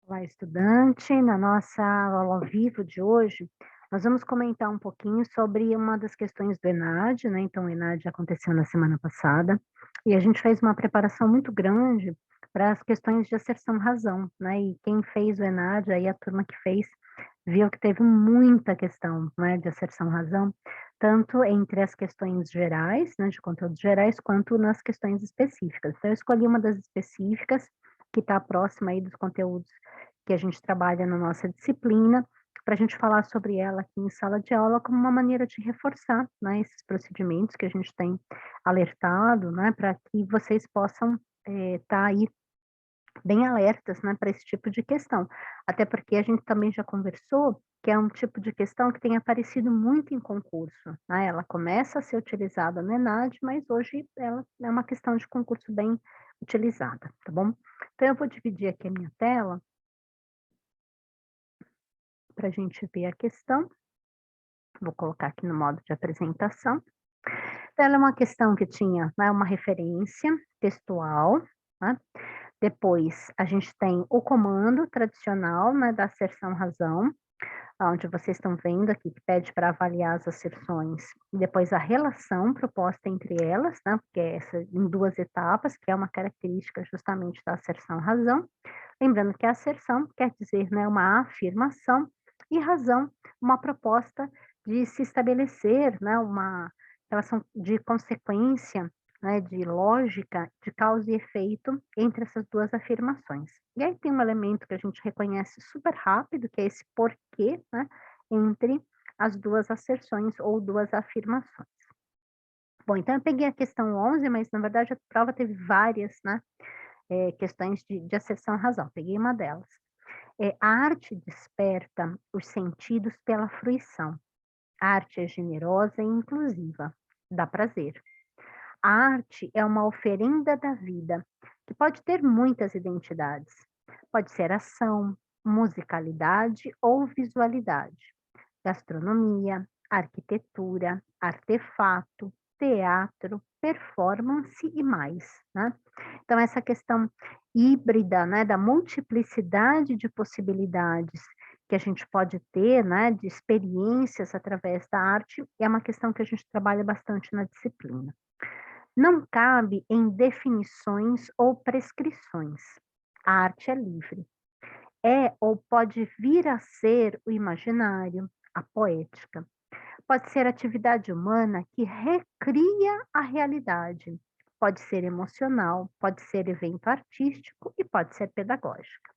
Olá, estudante. Na nossa aula ao vivo de hoje, nós vamos comentar um pouquinho sobre uma das questões do ENAD, né? Então, o ENAD aconteceu na semana passada e a gente fez uma preparação muito grande para as questões de asserção-razão, né? E quem fez o ENAD, aí a turma que fez, viu que teve muita questão, né, de asserção-razão, tanto entre as questões gerais, né, de conteúdos gerais, quanto nas questões específicas. Então, eu escolhi uma das específicas, que está próxima aí dos conteúdos que a gente trabalha na nossa disciplina, para a gente falar sobre ela aqui em sala de aula como uma maneira de reforçar, né, esses procedimentos que a gente tem alertado, né, para que vocês possam estar aí bem alertas, né, para esse tipo de questão. Até porque a gente também já conversou que é um tipo de questão que tem aparecido muito em concurso, né, ela começa a ser utilizada no ENAD, mas hoje ela é uma questão de concurso bem utilizada, tá bom? Então eu vou dividir aqui a minha tela para a gente ver a questão. Vou colocar aqui no modo de apresentação. Então, ela é uma questão que tinha, né, uma referência textual, né? Depois a gente tem o comando tradicional, né, da asserção razão, onde vocês estão vendo aqui que pede para avaliar as asserções, e depois a relação proposta entre elas, né, porque é essa em 2 etapas, que é uma característica justamente da asserção razão. Lembrando que a asserção quer dizer, né, uma afirmação, e razão, uma proposta de se estabelecer, né, uma relação de consequência, né, de lógica, de causa e efeito entre essas 2 afirmações. E aí tem um elemento que a gente reconhece super rápido, que é esse porquê, né, entre as 2 asserções ou 2 afirmações. Bom, então eu peguei a questão 11, mas na verdade a prova teve várias, né, questões de asserção à razão, peguei uma delas. A arte desperta os sentidos pela fruição. A arte é generosa e inclusiva, dá prazer. A arte é uma oferenda da vida, que pode ter muitas identidades. Pode ser ação, musicalidade ou visualidade, gastronomia, arquitetura, artefato, teatro, performance e mais, né. Então essa questão híbrida, né, da multiplicidade de possibilidades que a gente pode ter, né, de experiências através da arte, é uma questão que a gente trabalha bastante na disciplina. Não cabe em definições ou prescrições. A arte é livre. É ou pode vir a ser o imaginário, a poética. Pode ser atividade humana que recria a realidade. Pode ser emocional, pode ser evento artístico e pode ser pedagógica.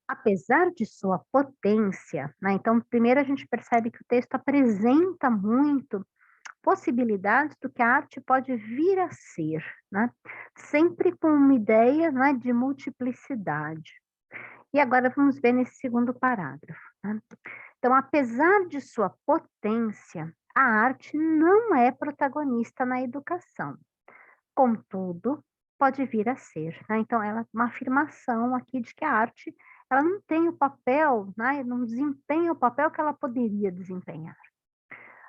Apesar de sua potência, né, então primeiro a gente percebe que o texto apresenta muito possibilidades do que a arte pode vir a ser, né, sempre com uma ideia, né, de multiplicidade. E agora vamos ver nesse segundo parágrafo, né. Então, apesar de sua potência, a arte não é protagonista na educação. Contudo, pode vir a ser, né. Então ela é uma afirmação aqui de que a arte, ela não tem o papel, né, não desempenha o papel que ela poderia desempenhar.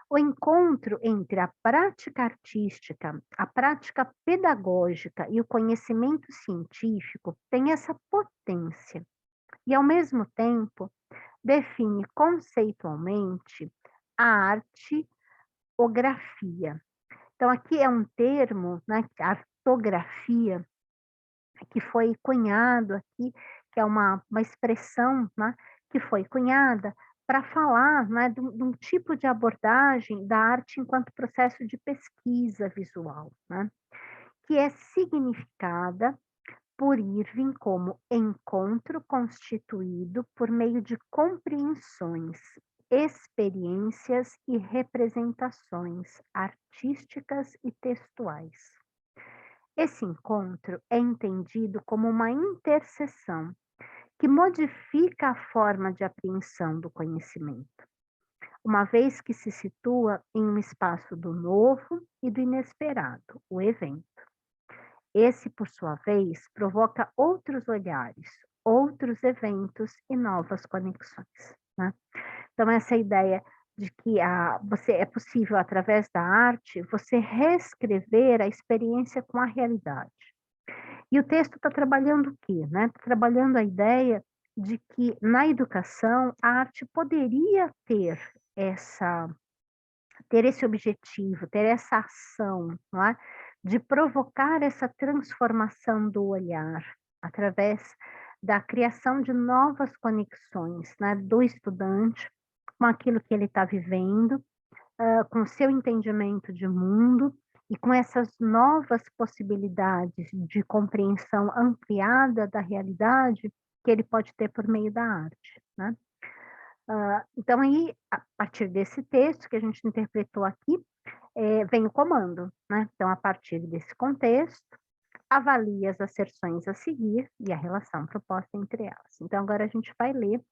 O encontro entre a prática artística, a prática pedagógica e o conhecimento científico tem essa potência e, ao mesmo tempo, define conceitualmente a arteografia. Então, aqui é um termo, né, artografia, que foi cunhado aqui, que é uma expressão, né, que foi cunhada para falar, né, de um tipo de abordagem da arte enquanto processo de pesquisa visual, né, que é significada por Irving como encontro constituído por meio de compreensões, experiências e representações artísticas e textuais. Esse encontro é entendido como uma interseção que modifica a forma de apreensão do conhecimento, uma vez que se situa em um espaço do novo e do inesperado, o evento. Esse, por sua vez, provoca outros olhares, outros eventos e novas conexões, né? Então essa ideia de que você é possível, através da arte, você reescrever a experiência com a realidade. E o texto está trabalhando o quê, né? Tá trabalhando a ideia de que na educação a arte poderia essa ter esse objetivo, ter essa ação, não é, de provocar essa transformação do olhar, através da criação de novas conexões, né, do estudante com aquilo que ele está vivendo, com o seu entendimento de mundo e com essas novas possibilidades de compreensão ampliada da realidade que ele pode ter por meio da arte, né. Então aí, a partir desse texto que a gente interpretou aqui, vem o comando, né. Então a partir desse contexto, avalie as asserções a seguir e a relação proposta entre elas. Então agora a gente vai ler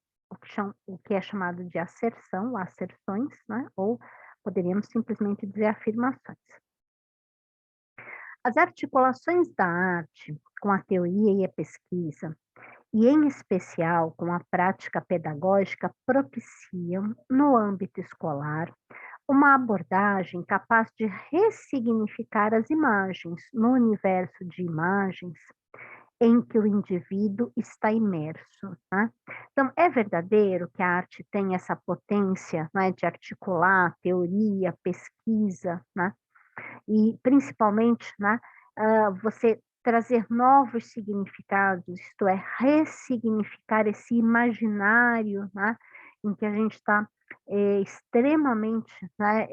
o que é chamado de asserção, asserções, né, ou poderíamos simplesmente dizer afirmações. As articulações da arte com a teoria e a pesquisa, e em especial com a prática pedagógica, propiciam, no âmbito escolar, uma abordagem capaz de ressignificar as imagens no universo de imagens em que o indivíduo está imerso, né. Então, é verdadeiro que a arte tem essa potência, né, de articular teoria, pesquisa, né, e principalmente, né, você trazer novos significados, isto é, ressignificar esse imaginário, né, em que a gente está, extremamente, né,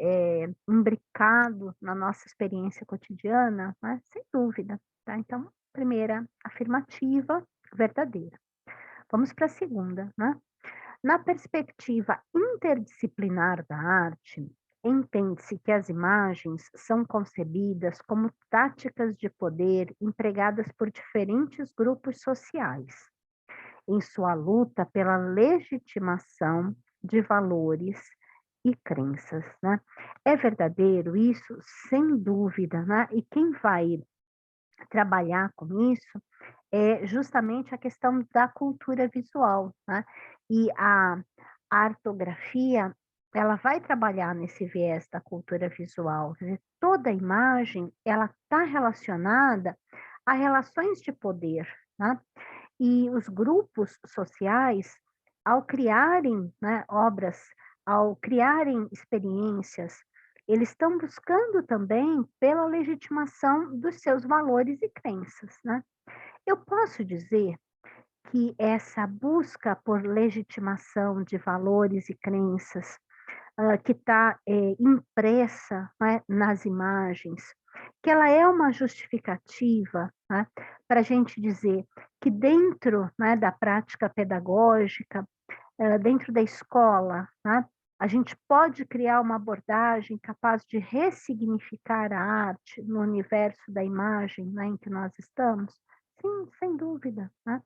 imbricado na nossa experiência cotidiana, né, sem dúvida, tá. Então, primeira afirmativa, verdadeira. Vamos para a segunda, né. Na perspectiva interdisciplinar da arte, entende-se que as imagens são concebidas como táticas de poder empregadas por diferentes grupos sociais, em sua luta pela legitimação de valores e crenças, né. É verdadeiro isso? Sem dúvida, né, e quem vai trabalhar com isso é justamente a questão da cultura visual, né. E a artografia, ela vai trabalhar nesse viés da cultura visual, quer dizer, toda imagem, ela está relacionada a relações de poder, né. E os grupos sociais, ao criarem, né, obras, ao criarem experiências, eles estão buscando também pela legitimação dos seus valores e crenças, né. Eu posso dizer que essa busca por legitimação de valores e crenças, que está, impressa, né, nas imagens, que ela é uma justificativa, né, para a gente dizer que dentro, né, da prática pedagógica, dentro da escola, né, a gente pode criar uma abordagem capaz de ressignificar a arte no universo da imagem, né, em que nós estamos? Sim, sem dúvida, né.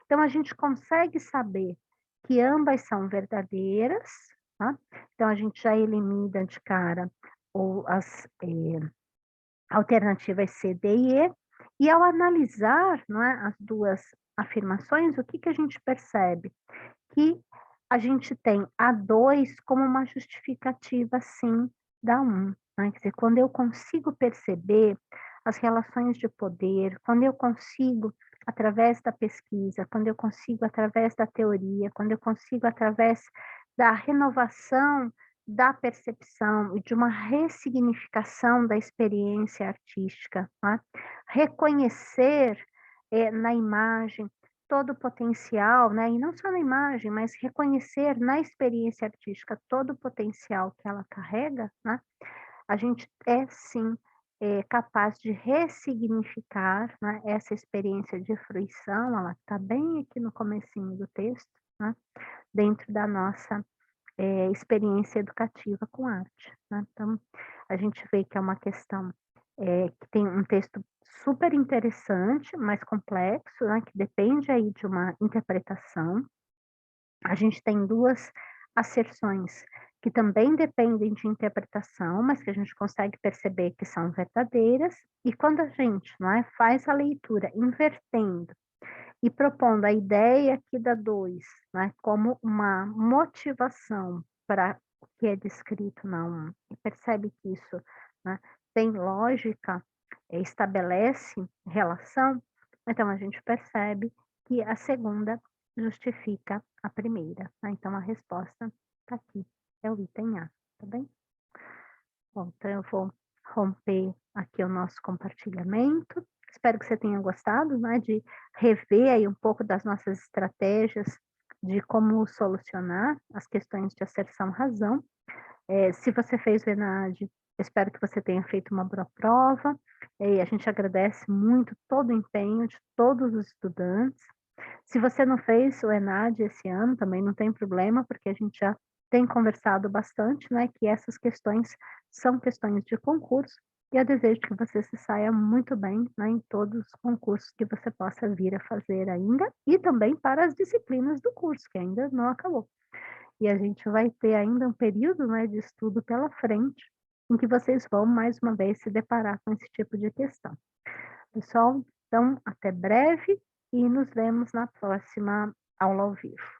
Então a gente consegue saber que ambas são verdadeiras, tá. Então a gente já elimina de cara as alternativas C, D e E, e ao analisar, não é, as 2 afirmações, o que que a gente percebe? Que a gente tem a 2 como uma justificativa, sim, da 1, né. Quer dizer, quando eu consigo perceber as relações de poder, quando eu consigo, através da pesquisa, quando eu consigo através da teoria, quando eu consigo através da renovação da percepção e de uma ressignificação da experiência artística, né, reconhecer, na imagem todo o potencial, né, e não só na imagem, mas reconhecer na experiência artística todo o potencial que ela carrega, né, a gente é sim, capaz de ressignificar, né, essa experiência de fruição, ela está bem aqui no comecinho do texto, né, dentro da nossa, experiência educativa com arte, né. Então, a gente vê que é uma questão, que tem um texto super interessante, mais complexo, né, que depende aí de uma interpretação. A gente tem 2 asserções que também dependem de interpretação, mas que a gente consegue perceber que são verdadeiras, e quando a gente, não é, faz a leitura invertendo e propondo a ideia aqui da 2, né, como uma motivação para o que é descrito na 1, e percebe que isso, né, tem lógica, estabelece relação, Então a gente percebe que a segunda justifica a primeira, né, então a resposta está aqui, é o item A, tá bem? Bom, então eu vou romper aqui o nosso compartilhamento. Espero que você tenha gostado, né, de rever aí um pouco das nossas estratégias de como solucionar as questões de asserção-razão. Se você fez o ENAD, espero que você tenha feito uma boa prova, e a gente agradece muito todo o empenho de todos os estudantes. Se você não fez o ENAD esse ano, também não tem problema, porque a gente já tem conversado bastante, né, que essas questões são questões de concurso, e eu desejo que você se saia muito bem, né, em todos os concursos que você possa vir a fazer ainda, e também para as disciplinas do curso, que ainda não acabou. E a gente vai ter ainda um período, né, de estudo pela frente, em que vocês vão mais uma vez se deparar com esse tipo de questão. Pessoal, então até breve e nos vemos na próxima aula ao vivo.